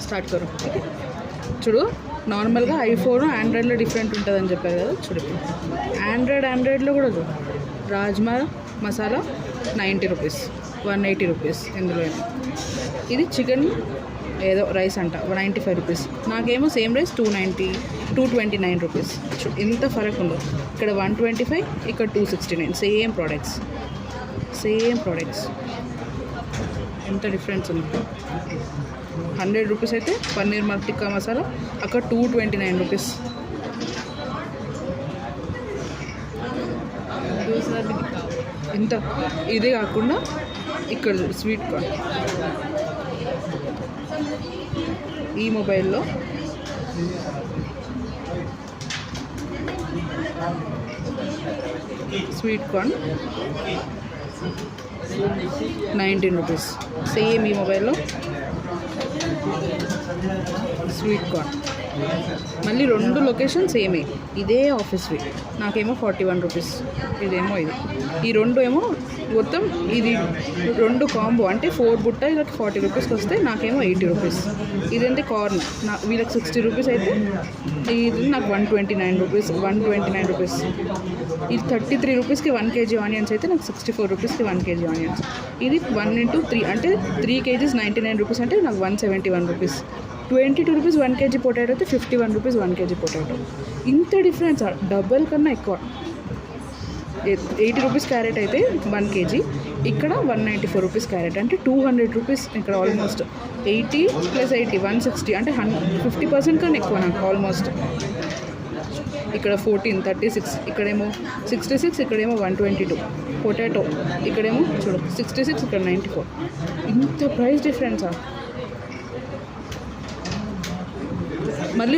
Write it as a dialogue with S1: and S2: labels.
S1: Start కరు చూడు. నార్మల్గా iPhone ఆండ్రాయిడ్లో different ఉంటుందని చెప్పారు కదా, చూడు ఆండ్రాయిడ్లో కూడా చూడు. Rajma masala 90 rupees, 180 rupees. ఇందులో ఇది చికెన్ ఏదో రైస్ అంట 95 రూపీస్. నాకేమో సేమ్ రైస్ 229 రూపీస్. ఎంత ఫరక్ ఉందో. ఇక్కడ 125, ఇక్కడ 269. Same products. ఎంత డిఫరెన్స్ ఉంది. 100 రూపీస్ అయితే పన్నీర్ టిక్కా మసాలా, అక్కడ 229 రూపీస్. ఇంత ఇదే కాకుండా ఇక్కడ స్వీట్ కార్న్. ఈ మొబైల్లో స్వీట్ కార్న్ 19 రూపీస్. సేమ్ ఈ మొబైల్లో స్వీట్ కార్న్. మళ్ళీ 2 లొకేషన్ సేమే, ఇదే ఆఫీస్వి. నాకేమో 41 రూపీస్, ఇదేమో ఇది. ఈ 2 ఏమో మొత్తం ఇది 2 కాంబో అంటే 4 బుట్ట ఇలా 40 రూపీస్కి వస్తే నాకేమో 80 రూపీస్. ఇదంటే కార్న్ వీళ్ళకి 60 రూపీస్ అయితే ఇది నాకు 129 రూపీస్. ఇది 33 రూపీస్కి 1 kg ఆనియన్స్ అయితే నాకు 64 రూపీస్కి 1 kg ఆనియన్స్. ఇది 1 into 3 అంటే 3 kgs 99 రూపీస్ అంటే నాకు 171 రూపీస్. 22 రూపీస్ 1 kg పొటాటో అయితే 51 రూపీస్ 1 kg పొటాటో. ఇంత డిఫరెన్స్, డబల్ కన్నా ఎక్కువ. 80 రూపీస్ క్యారెట్ అయితే 1 kg, ఇక్కడ 194 రూపీస్ క్యారెట్ అంటే 200 రూపీస్. ఇక్కడ ఆల్మోస్ట్ 80 + 80 160 అంటే 50% కన్నా ఎక్కువ నాకు ఆల్మోస్ట్. ఇక్కడ 14, 36, ఇక్కడేమో 66, ఇక్కడేమో 122 పొటాటో, ఇక్కడేమో చూడు 66, ఇక్కడ 94. ఇంత ప్రైస్ డిఫరెన్సా. మళ్ళీ